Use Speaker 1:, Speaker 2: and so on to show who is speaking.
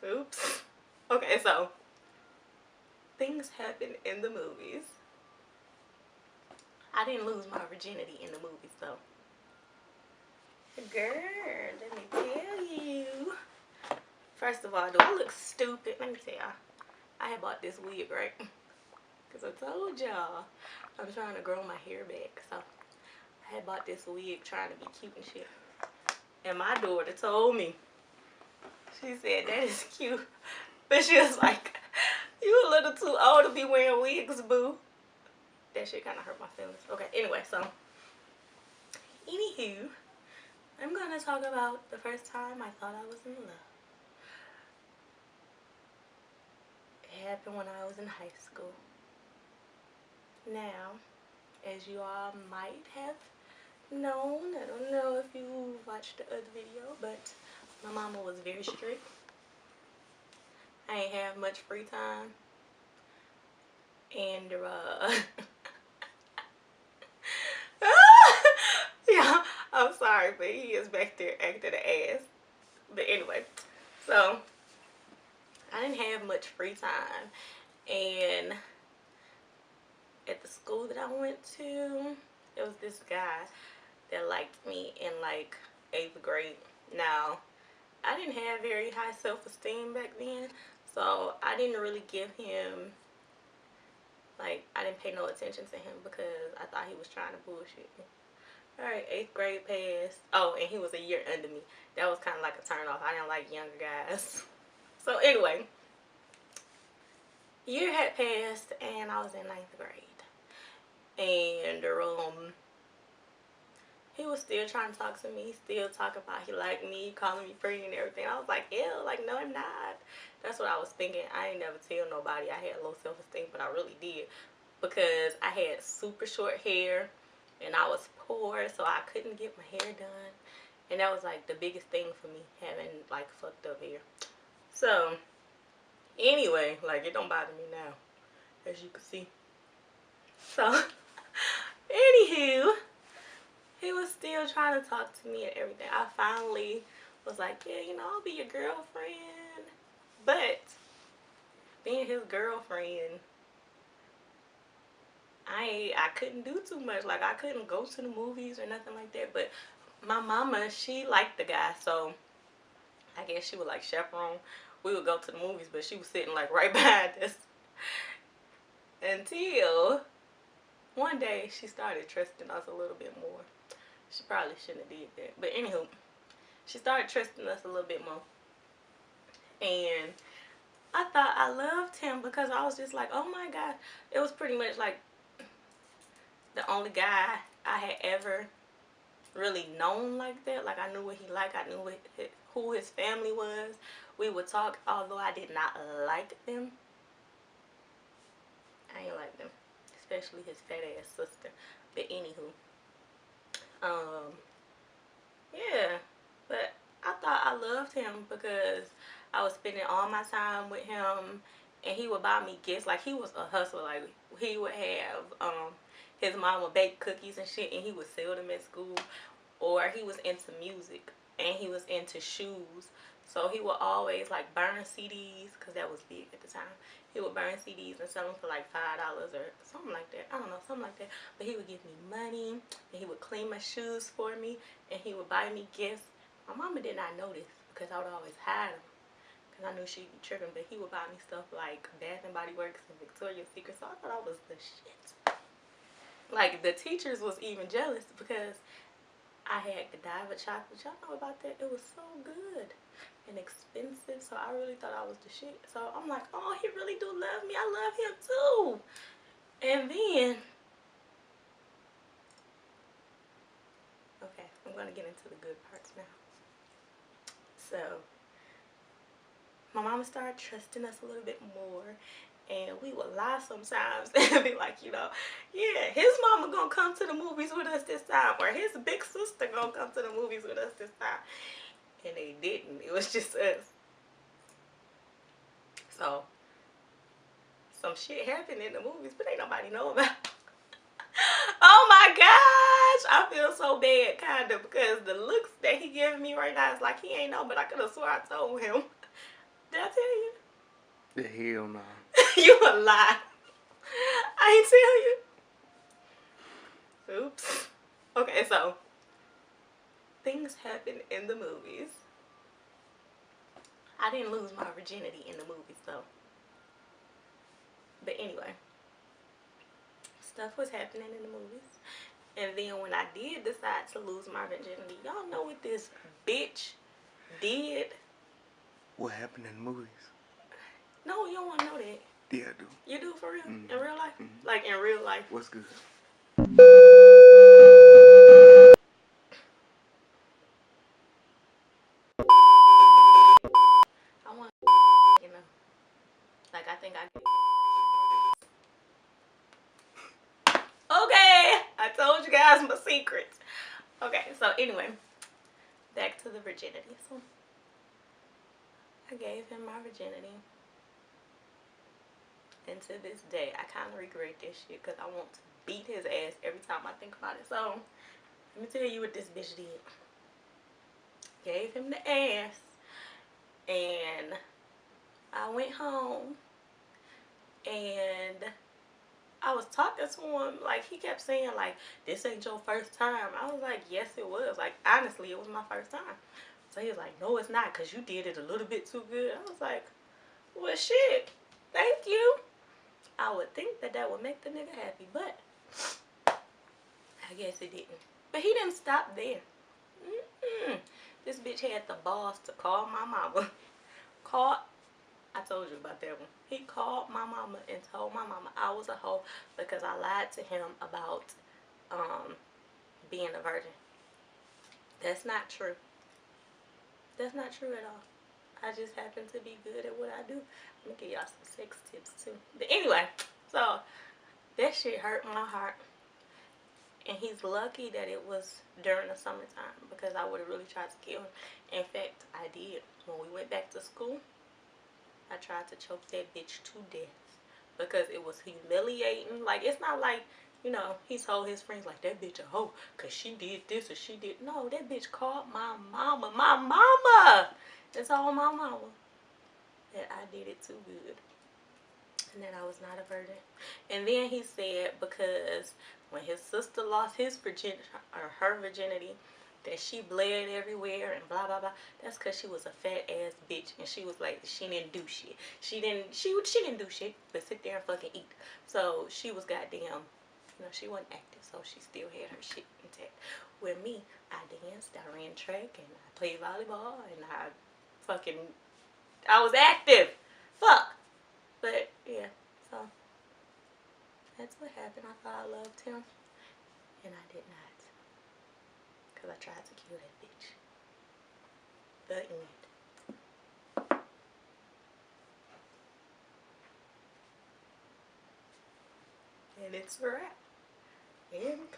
Speaker 1: Oops. Okay, so things happen in the movies. I didn't lose my virginity in the movies, though. Girl, let me tell you. First of all, do I look stupid? Let me tell y'all. I had bought this wig, right? Because I told y'all I'm trying to grow my hair back. So I had bought this wig trying to be cute and shit. And my daughter told me, she said, that is cute. But she was like, you a little too old to be wearing wigs, boo. That shit kind of hurt my feelings. Okay, anyway, so. Anywho, I'm going to talk about the first time I thought I was in love. It happened when I was in high school. Now, as you all might have known, I don't know if you watched the other video, but my mama was very strict. I ain't have much free time. And, yeah, I'm sorry, but he is back there acting the ass. But anyway, so I didn't have much free time. And at the school that I went to, there was this guy that liked me in like 8th grade. Now, I didn't have very high self-esteem back then, so I didn't really give him, like, I didn't pay no attention to him because I thought he was trying to bullshit me. Alright, 8th grade passed. Oh, and he was a year under me. That was kind of like a turn off. I didn't like younger guys. So anyway, year had passed and I was in 9th grade. And he was still trying to talk to me, still talking about he liked me, calling me pretty and everything. I was like, ew, like, no, I'm not. That's what I was thinking. I ain't never tell nobody I had low self-esteem, but I really did. Because I had super short hair and I was poor, so I couldn't get my hair done. And that was like the biggest thing for me, having like fucked up hair. So, anyway, like, it don't bother me now, as you can see. So, anywho, he was still trying to talk to me and everything. I finally was like, yeah, you know, I'll be your girlfriend. But being his girlfriend, I couldn't do too much. Like, I couldn't go to the movies or nothing like that. But my mama, she liked the guy, so I guess she would like chaperone. We would go to the movies, but she was sitting like right behind us. Until one day she started trusting us a little bit more. She probably shouldn't have did that. But anywho, she started trusting us a little bit more. And I thought I loved him because I was just like, oh my God. It was pretty much like the only guy I had ever really known like that. Like, I knew what he liked. I knew who his family was. We would talk, although I did not like them. I ain't like them. Especially his fat ass sister. But anywho. Yeah. But I thought I loved him because I was spending all my time with him. And he would buy me gifts. Like, he was a hustler. Like, he would have, his mom would bake cookies and shit, and he would sell them at school. Or he was into music, and he was into shoes. So he would always like burn CDs, because that was big at the time. He would burn CDs and sell them for like $5 or something like that. I don't know, something like that. But he would give me money, and he would clean my shoes for me, and he would buy me gifts. My mama did not know this because I would always hide them, because I knew she'd be tripping. But he would buy me stuff like Bath and Body Works and Victoria's Secret. So I thought I was the shit. Like, the teachers was even jealous because I had Godiva chocolate. Y'all know about that? It was so good and expensive. So I really thought I was the shit. So I'm like, oh, he really do love me. I love him too. And then, okay, I'm going to get into the good parts now. So my mama started trusting us a little bit more. And we would lie sometimes and be like, you know, yeah, his mama gonna come to the movies with us this time, or his big sister gonna come to the movies with us this time. And they didn't. It was just us. So some shit happened in the movies, but ain't nobody know about. Oh my gosh, I feel so bad, kinda, because the looks that he giving me right now is like he ain't know, but I could have swore I told him. Did I tell you?
Speaker 2: The hell no.
Speaker 1: You a lie. I ain't tell you. Oops. Okay, so things happen in the movies. I didn't lose my virginity in the movies though. But anyway, stuff was happening in the movies. And then when I did decide to lose my virginity, y'all know what this bitch did?
Speaker 2: What happened in the movies?
Speaker 1: No, you don't want to know that.
Speaker 2: Yeah, I do.
Speaker 1: You do for real? In real life? Like in real life?
Speaker 2: What's good?
Speaker 1: I want you know. Like I think I gave Okay, I told you guys my secrets. Okay, so anyway, back to the virginity. So I gave him my virginity. And to this day, I kind of regret this shit because I want to beat his ass every time I think about it. So, let me tell you what this bitch did. Gave him the ass. And I went home. And I was talking to him. Like, he kept saying, like, this ain't your first time. I was like, yes, it was. Like, honestly, it was my first time. So, he was like, no, it's not because you did it a little bit too good. I was like, well, shit. Thank you. I would think that would make the nigga happy, but I guess it didn't. But he didn't stop there. This bitch had the balls to call my mama. I told you about that one. He called my mama and told my mama I was a hoe because I lied to him about being a virgin. That's not true. That's not true at all. I just happen to be good at what I do. Let me give y'all some sex tips too. But anyway, so that shit hurt my heart. And he's lucky that it was during the summertime because I would have really tried to kill him. In fact, I did. When we went back to school, I tried to choke that bitch to death because it was humiliating. Like, it's not like, you know, he told his friends, like, that bitch a hoe because she did this or she did. No, that bitch called my mama. My mama! And told my mama that I did it too good. And that I was not a virgin. And then he said because when his sister lost his virginity, or her virginity, that she bled everywhere and blah blah blah. That's because she was a fat ass bitch and she was like, she didn't do shit. She didn't do shit but sit there and fucking eat. So she was goddamn, you know, she wasn't active, so she still had her shit intact. With me, I danced, I ran track, and I played volleyball, and I was active. Fuck. But yeah, so that's what happened. I thought I loved him, and I did not, because I tried to kill that bitch. The end. And it's a wrap. And